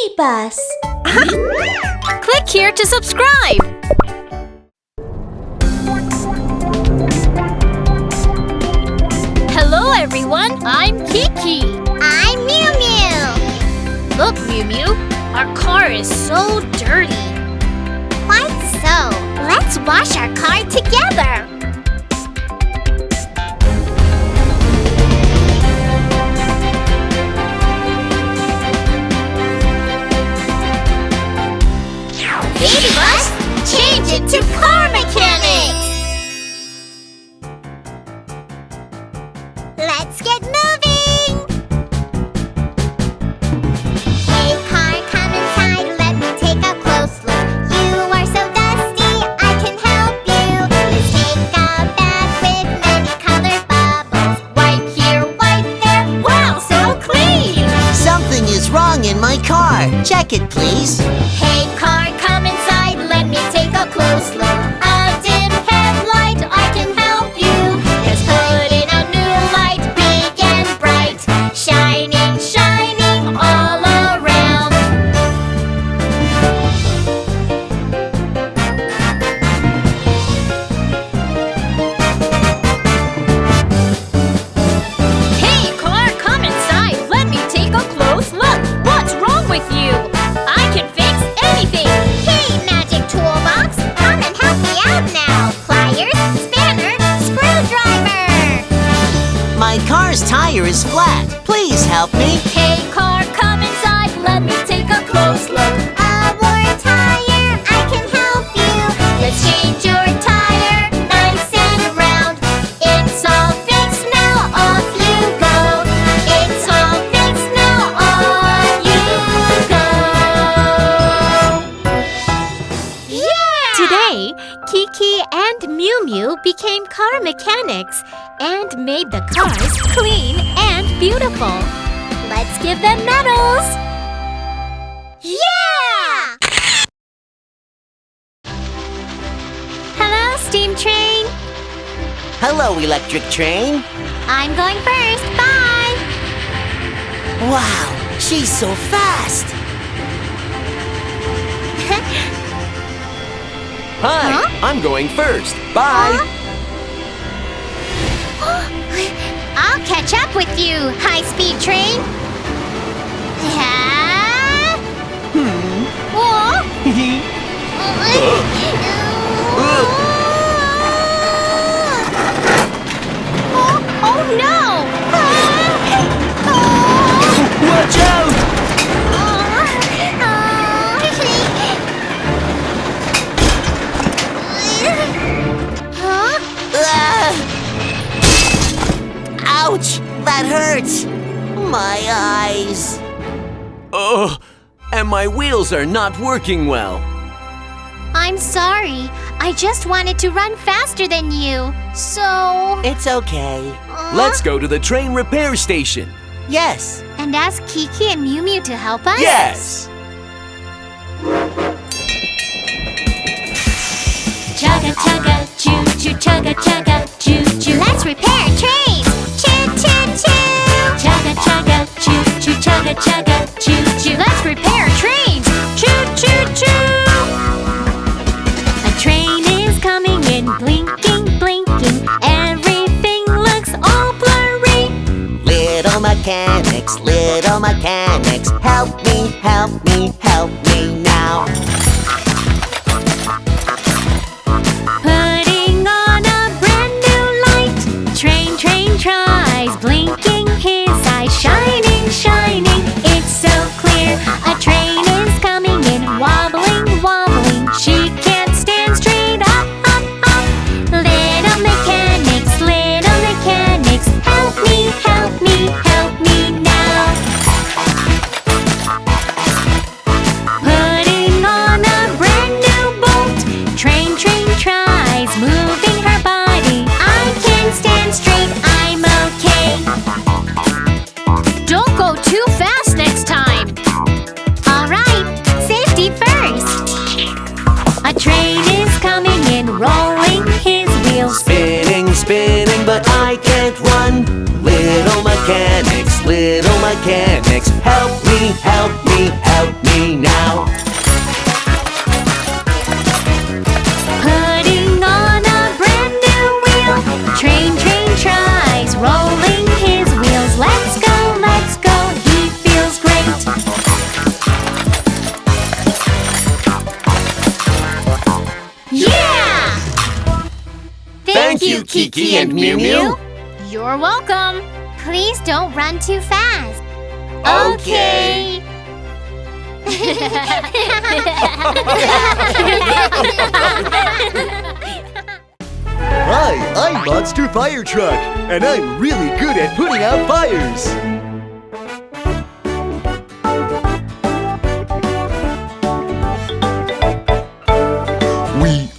BabyBus. Click here to subscribe. Hello everyone, I'm Kiki. I'm Mew Mew. Look, Mew Mew, our car is so dirty. Quite so. Let's wash our car together. BabyBus, change it to car mechanics. Let's get moving. Hey car, come inside. Let me take a close look. You are so dusty, I can help you. Let's take a bath with many colored bubbles. Wipe here, wipe there. Wow, so clean. Something is wrong in my car. Check it, please. Hey car, come inside. Let me take a close look. A dim headlight, I can help you. Let's put in a new light, big and bright, shining, shining all around. Hey car, come inside. Let me take a close look. What's wrong with you? I can fix anything. Hey magic toolbox, come and help me out now. Pliers, spanner, screwdriver. My car's tire is flat. Please help me. Hey car, come inside. Let me take a close look. A worn tire, I can help you. Let's change your tire, nice and round. It's all fixed now, off you go. It's all fixed now, on you go. Yeah! Today, Kiki and Mew Mew became car mechanics and made the cars clean and beautiful. Let's give them medals! Yeah! Hello, steam train. Hello, electric train. I'm going first. Bye! Wow, she's so fast. Hi, I'm going first. Bye. I'll catch up with you, high-speed train. Yeah. Oh no! Watch out! Ouch, that hurts. My eyes. Oh, and my wheels are not working well. I'm sorry. I just wanted to run faster than you. So... It's okay. Let's go to the train repair station. Yes. And ask Kiki and Mew Mew to help us? Yes! Chugga chugga, choo choo, chugga chugga, choo choo. Let's repair trains! Choo choo choo! Chugga chugga, choo choo, chugga chugga, choo choo. Let's repair trains! Choo choo choo. A train is coming in, blinking, blinking. Everything looks all blurry. Little mechanics, help me, help me, help me now. Putting on a brand new light. Train, train tries, blinking his eyes, shining, shining. It's so clear. A train is coming in, wobbling, wobbling. She can't stand straight up, up, up. Little mechanics, help me, help me, help me now. Putting on a brand new bolt. Train, train tries, moving her body. I can stand straight, I'm okay. Don't go too fast next time! Alright, safety first! A train is coming in, rolling his wheels. Spinning, spinning, but I can't run. Little mechanics, help me, help me, help me you, Kiki and Mew Mew. You're welcome. Please don't run too fast. Okay. Hi, I'm Monster Fire Truck, and I'm really good at putting out fires. Wee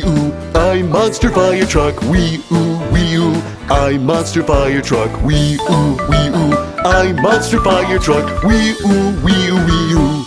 oo, I'm Monster Fire Truck. Wee oo, I'm Monster Fire Truck. Wee oo, I'm Monster Fire Truck. Wee oo, wee oo, wee oo.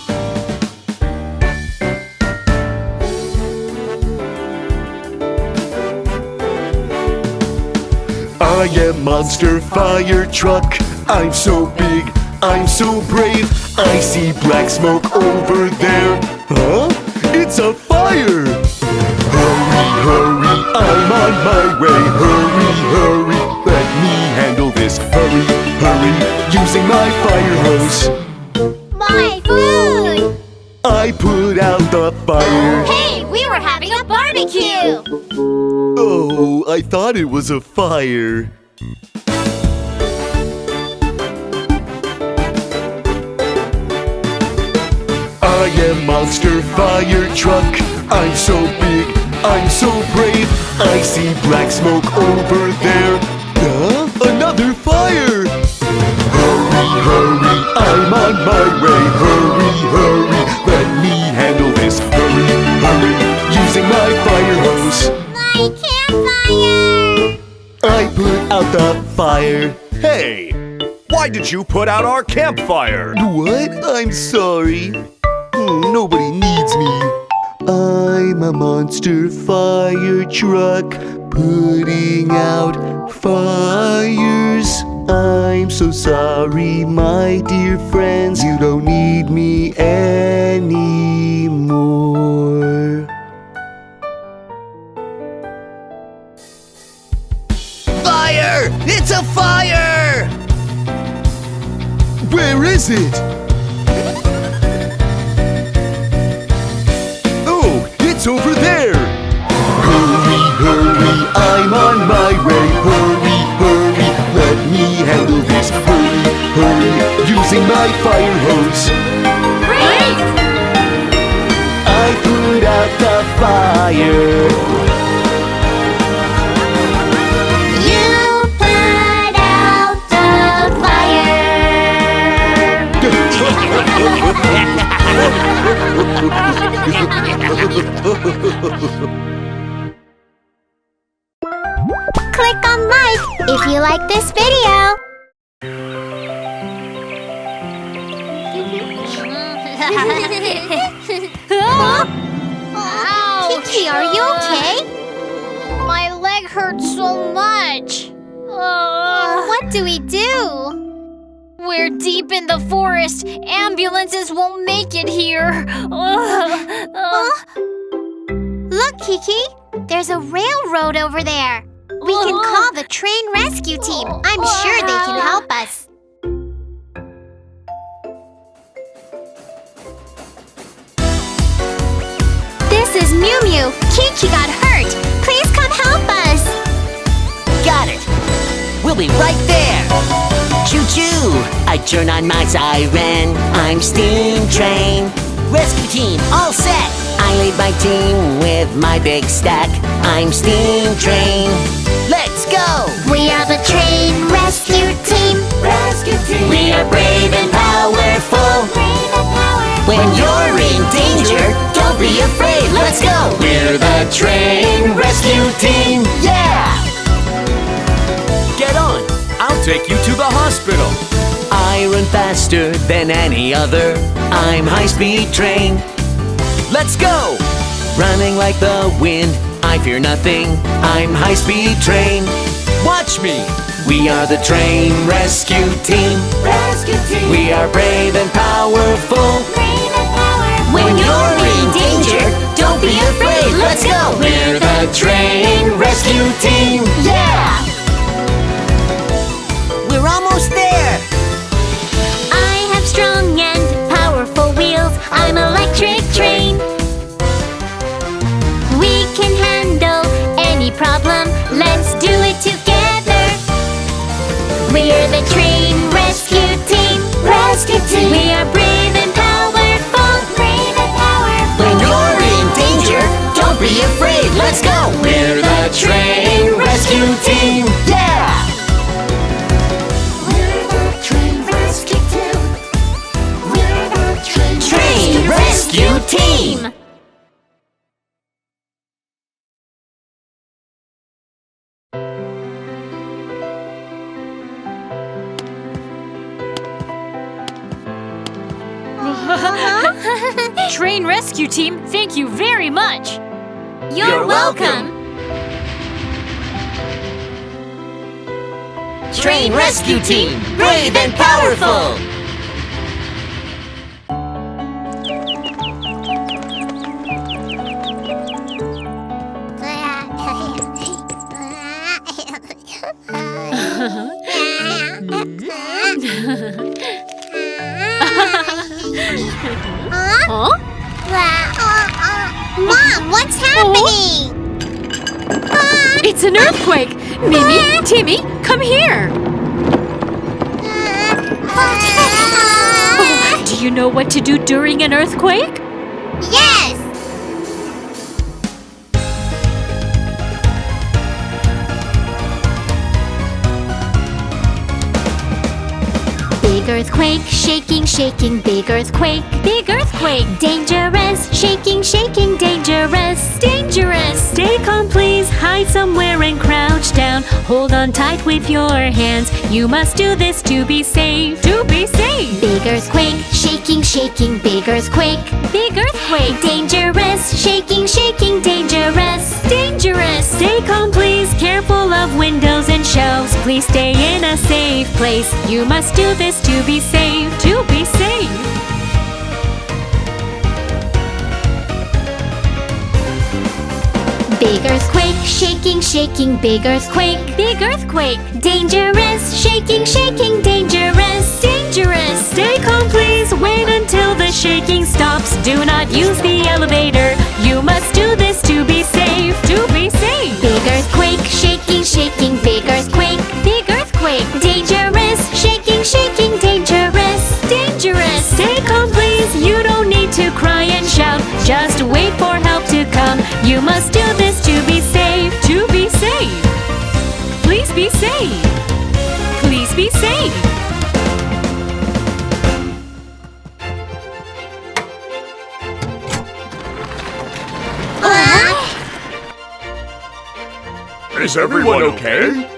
I am Monster Fire Truck. I'm so big, I'm so brave. I see black smoke over there. Huh? It's a fire! Hurry, hurry, I'm on my way. Hurry, hurry, let me handle this. Hurry, hurry, using my fire hose. My food! I put out the fire. Hey, we were having a barbecue! Oh, I thought it was a fire. I am Monster Fire Truck. I'm so big, I'm so brave. I see black smoke over there. Another fire! Hurry, hurry, I'm on my way. Hurry, hurry, let me handle this. Hurry, hurry, using my fire hose. My campfire! I put out the fire. Hey! Why did you put out our campfire? What? I'm sorry. Nobody needs me. I'm a Monster Fire Truck putting out fires. I'm so sorry, my dear friends. You don't need me anymore. Fire! It's a fire! Where is it? Oh, it's over there! Hurry, hurry, I'm on my way. Hurry, hurry, let me handle this. Hurry, hurry, using my fire hose. Great! I put out the fire. You put out the fire! Click on like if you like this video. Kiki, are you okay? My leg hurts so much. What do we do? We're deep in the forest. Ambulances won't make it here. Look, Kiki, there's a railroad over there. We can call the train rescue team. I'm sure they can help us. This is Mew Mew. Kiki got hurt. Please come help us. Got it. We'll be right there. Choo-choo. I turn on my siren. I'm Steam Train. Rescue team, all set. I lead my team with my big stack. I'm Steam Train. Let's go. We are the train rescue team. Rescue team. We are brave and powerful. When you're in danger, don't be afraid. Let's go. We're the train rescue team. Yeah. Get on! I'll take you to the hospital. I run faster than any other. I'm high-speed train. Let's go! Running like the wind, I fear nothing. I'm high-speed train. Watch me! We are the train rescue team. Rescue team. We are brave and powerful. When you're in danger, don't be afraid. Let's go. We're the train rescue team. Yeah. We're almost there. I have strong and powerful wheels. I'm electric train. We can handle any problem. Let's Train rescue team, thank you very much. You're welcome. Train rescue team, brave and powerful. Huh? Mom, what's happening? It's an earthquake. Mimi, Timmy, come here. Do you know what to do during an earthquake? Yes! Big earthquake, shaking, shaking, big earthquake. Big earthquake, dangerous, shaking, shaking, dangerous. Dangerous. Stay calm, please. Hide somewhere and crouch down. Hold on tight with your hands. You must do this to be safe. To be safe. Big earthquake, shaking, shaking, big earthquake. Big earthquake. Dangerous, shaking, shaking, dangerous. Dangerous. Stay calm, please. Careful of windows and shelves. Please stay in a safe place. You must do this to be safe. To be safe. Big earthquake, shaking, shaking, big earthquake. Big earthquake. Dangerous, shaking, shaking, dangerous. Dangerous. Stay calm, please. Wait until the shaking stops. Do not use the elevator. You must do this to be safe. To be safe. Big earthquake, shaking, shaking, big earthquake. Big earthquake. Dangerous, shaking, shaking, dangerous. Dangerous. Stay calm, please. You don't need to cry and shout. Just wait for help to come. You must do this to be safe. To be safe. Please be safe. Please be safe. Is everyone okay?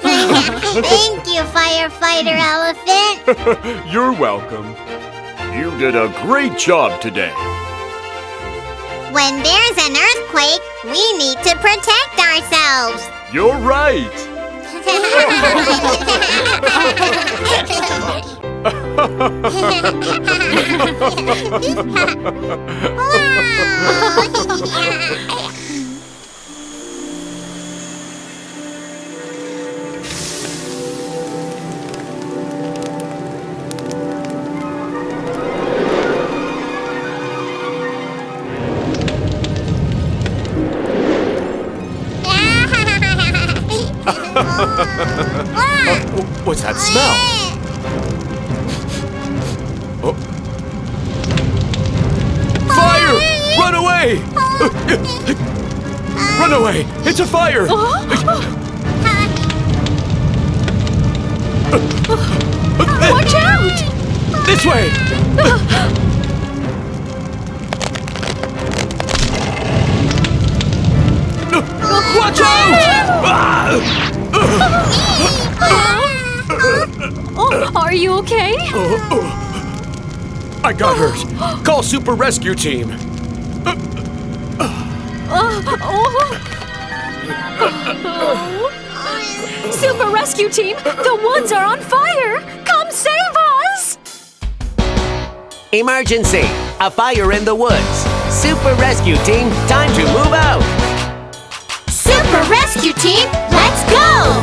Thank you, firefighter elephant. You're welcome. You did a great job today. When there's an earthquake, we need to protect ourselves. You're right. What's that smell? Oh. Fire! Run away! Run away! It's a fire! Watch out! This way! Watch out! Are you okay? I got hurt. Call Super Rescue Team. Super Rescue Team, the woods are on fire! Come save us! Emergency! A fire in the woods. Super Rescue Team, time to move out. Super Rescue Team, let's go!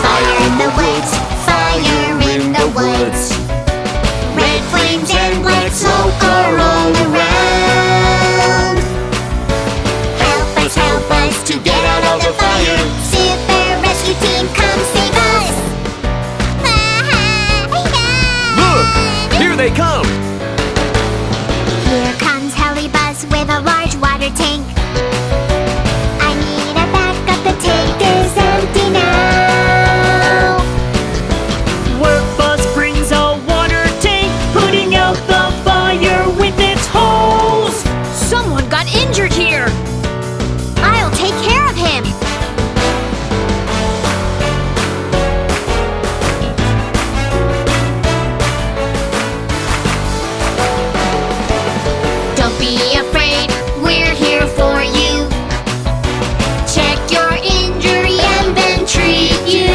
Fire in the woods, fire a large water tank. I need a backup, the tank is empty now. Work bus brings a water tank, putting out the fire with its hose. Someone got injured here. I'll take care of him. Don't be afraid, we're here for you. Check your injury and then treat you.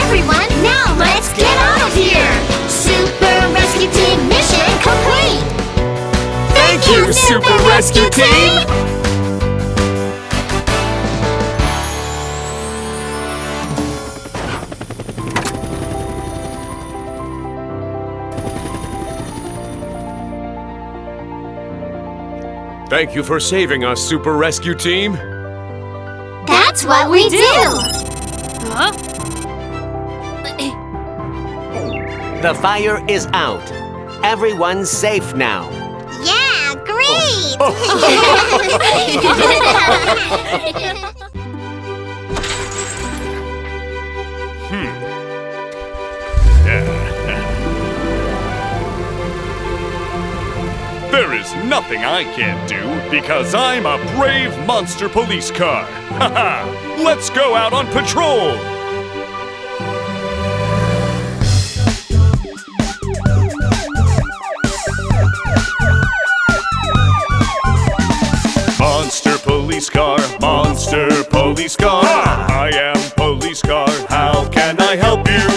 Everyone, now let's get out of here. Super Rescue Team mission complete. Thank you, Super Rescue Team! Thank you for saving us, Super Rescue Team. That's what we do. Huh? The fire is out. Everyone's safe now. Yeah, great. There is nothing I can't do because I'm a brave monster police car. Haha! Let's go out on patrol! Monster police car, monster police car. I am police car, how can I help you?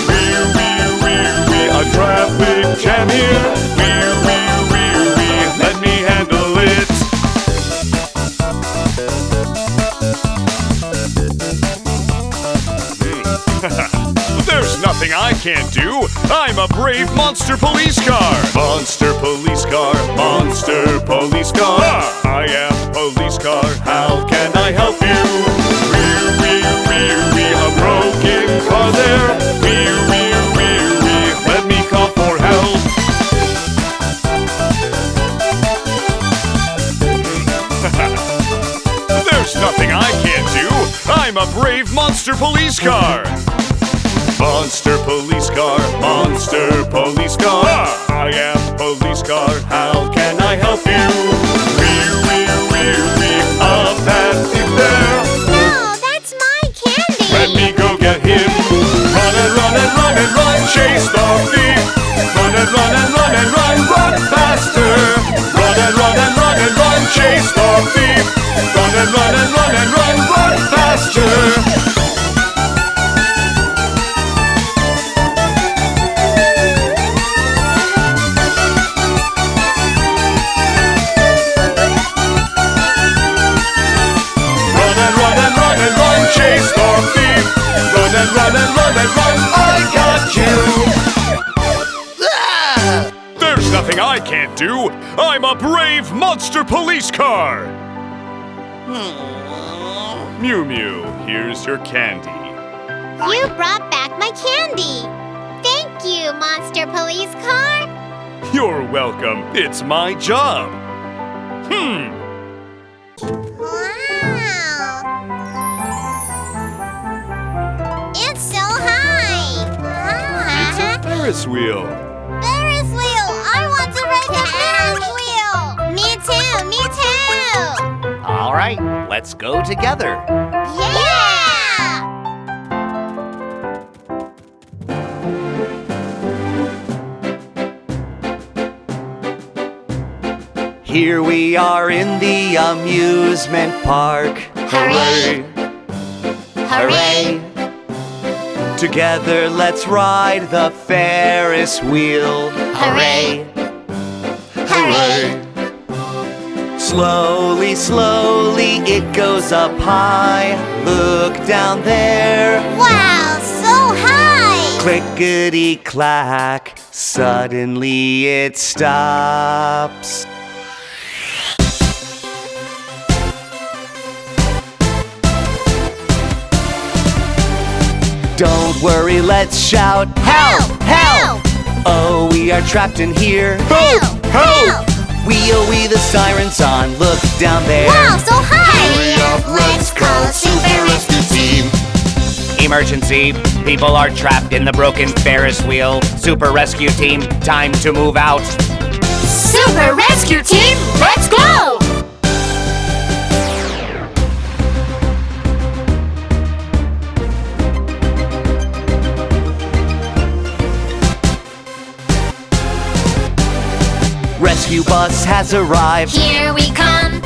We, a traffic jam here. We, let me handle it. There's nothing I can't do. I'm a brave monster police car. Monster police car, monster police car. I am police car, how can I help you? We, a broken car there. We, let me call for help. There's nothing I can't do. I'm a brave monster police car. Monster police car, monster police car. I am police car, how can I help you? We, up and in there. No, that's my candy. Let me go get him. Run and run and run and run, chase the thief. Run and run and run and run, run faster. Run and run and run and run, chase the thief. Run and run and run and run, run faster. Chase the thief. Run and run and run and run, I got you. There's nothing I can't do. I'm a brave monster police car. Mew Mew, here's your candy. You brought back my candy. Thank you, Monster Police Car. You're welcome. It's my job. Wow. It's so high. It's a Ferris wheel. Ferris wheel. I want to ride the Ferris wheel. Me too. Me too. All right, let's go together. Yeah. Here we are in the amusement park. Hooray. Hooray! Together let's ride the Ferris wheel. Hooray. Hooray. Slowly, slowly it goes up high. Look down there. Wow, so high. Clickety-clack, suddenly it stops. Don't worry, let's shout, help, help! Oh, we are trapped in here. Help! Help! Wee-oh-wee, the siren's on. Look down there. Wow, so high! Hurry up, let's call Super Rescue Team. Emergency! People are trapped in the broken Ferris wheel. Super Rescue Team, time to move out. Super Rescue Team, let's go! Rescue bus has arrived. Here we come!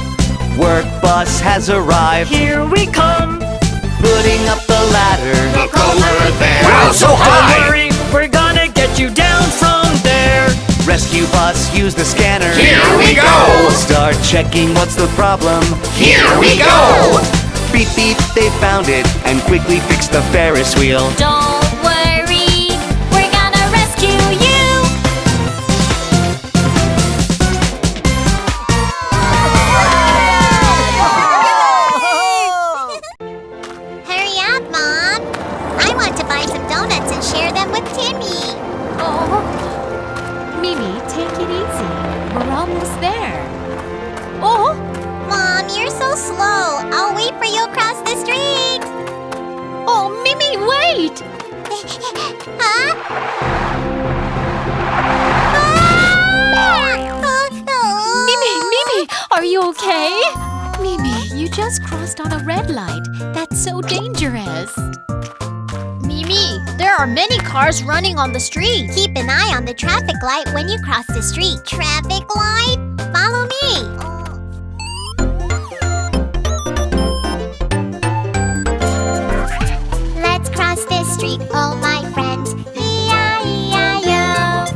Work bus has arrived. Here we come. Putting up the ladder. Look over there. Wow, so Don't high! worry, we're gonna get you down from there. Rescue bus, use the scanner. Here we go! Start checking what's the problem. Here we go! Beep beep, they found it and quickly fixed the Ferris wheel. Don't worry, we're gonna rescue you. Hurry up, Mom! I want to buy some donuts and share them with Timmy. Oh, Mimi, take it easy. We're almost there. Oh, Mom, you're so slow. I'll wait for you across the street. oh, Mimi, wait! Huh? Mimi, are you okay? Mimi, you just crossed on a red light. That's so dangerous. Mimi, there are many cars running on the street. Keep an eye on the traffic light when you cross the street. Traffic light? Follow me. Let's cross this street, oh my friends. E-I-E-I-O.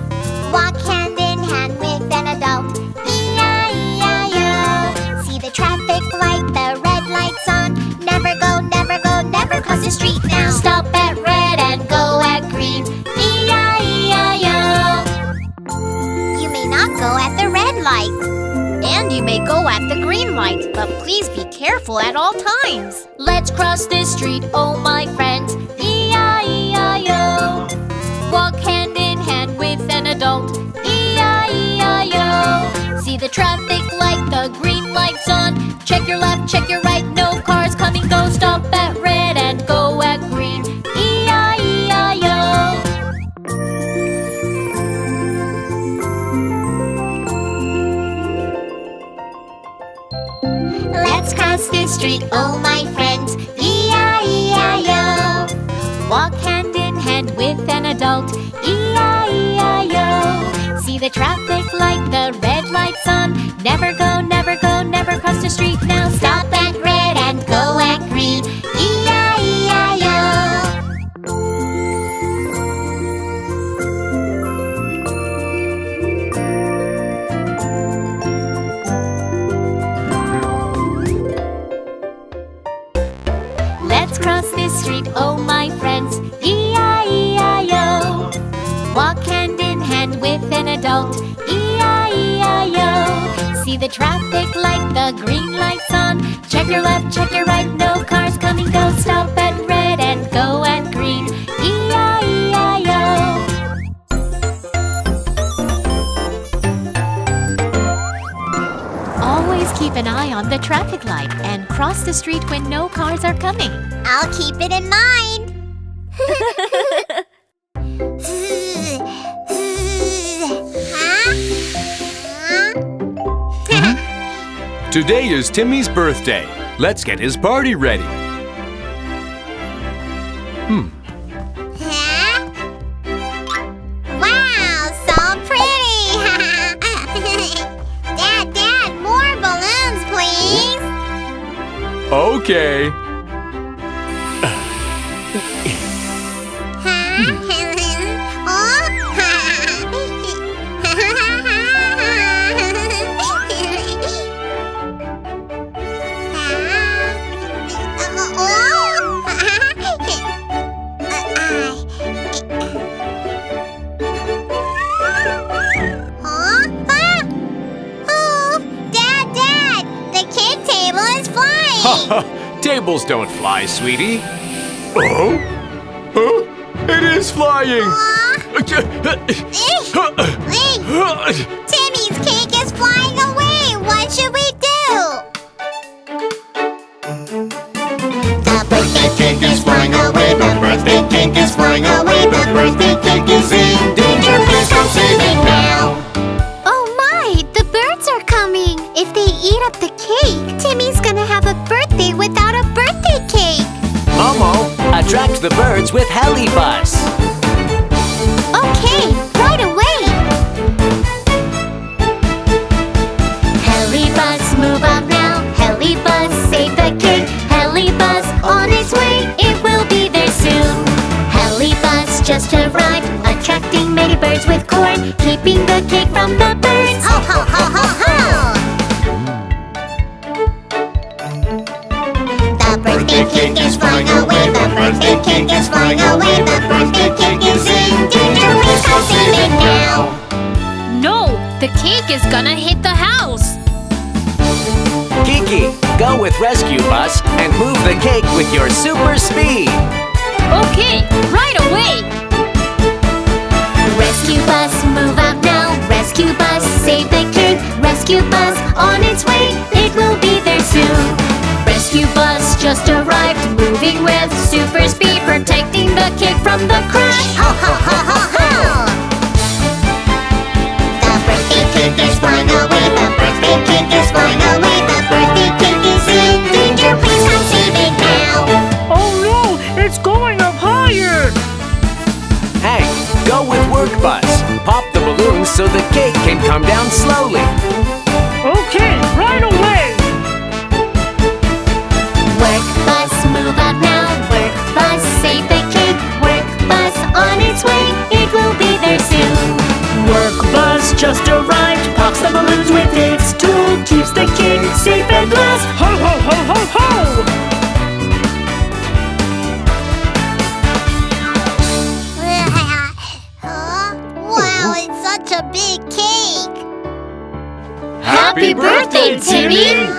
Walk hand in hand with an adult. E-I-E-I-O. See the traffic light, the red light's on. Never go, never go, never cross the street now. Stop at red and go at green. E-I-E-I-O. You may not go at the red light. And you may go at the green light, but please be careful at all times. Let's cross this street, oh my friends. E-I-E-I-O. Walk hand in hand with an adult. E-I-E-I-O. See the traffic light, the green light's on. Check your left, check your right, no cars coming, go. Stop at red and go at green. E-I-E-I-O. Let's cross this street, oh my friends. E-I-E-I-O. Walk hand in hand with an adult. E-I-E-I-O. See the traffic light, the red light's on. Never go, never go, never cross the street now. Stop at red and go at green. E-I-E-I-O. Let's cross this street, oh my friends. E-I-E-I-O. Walk hand in hand with an adult. E-I-E-I-O. See the traffic light, the green light's on. Check your left, check your right, no cars coming, go. Stop at red and go at green. E-I-E-I-O. Always keep an eye on the traffic light and cross the street when no cars are coming. I'll keep it in mind. Huh? Today is Timmy's birthday. Let's get his party ready. Huh? Wow, so pretty! Dad, more balloons, please! Okay. Tables don't fly, sweetie. Oh? Huh? It is flying! Timmy's cake is flying away. What should we do? The birthday cake is flying away. The birthday cake is flying away. The birthday cake is in danger. Please come save it now. Oh my, the birds are coming. If they eat up the cake, Timmy's gonna have a birthday without a birthday cake. Momo, attract the birds with BabyBus. Okay, right away. BabyBus, move up now. BabyBus, save the cake. BabyBus, on its way, it will be there soon. BabyBus just arrived, attracting many birds with corn, keeping the cake from the birds. Ho, ho, ho, ho, ho. The birthday cake is flying away. The birthday cake is flying away. The birthday cake is in danger. Please come save it now. No, the cake is gonna hit the house. Kiki, go with BabyBus and move the cake with your super speed. Okay, right away. Rescue bus, move out now. Rescue bus, save the cake. Rescue bus, on its way, it will be there soon. Rescue bus just arrived, moving with super speed, protecting the cake from the crush. Ho, ho, ho, ho, ho. The birthday cake is flying away. The birthday cake is flying away. The birthday cake is in danger. Please come save it now. Oh no, it's going up higher! Hey, go with BabyBus. Pop the balloons so the cake can come down slowly. Okay, right away! Work bus, move out now. Work bus, save the cake. Work bus, on its way, it will be there soon. Work bus just arrived, pops the balloons with its tool, keeps the cake safe and blessed. Ho ho ho ho ho! Wow, it's such a big cake. Happy birthday, Timmy!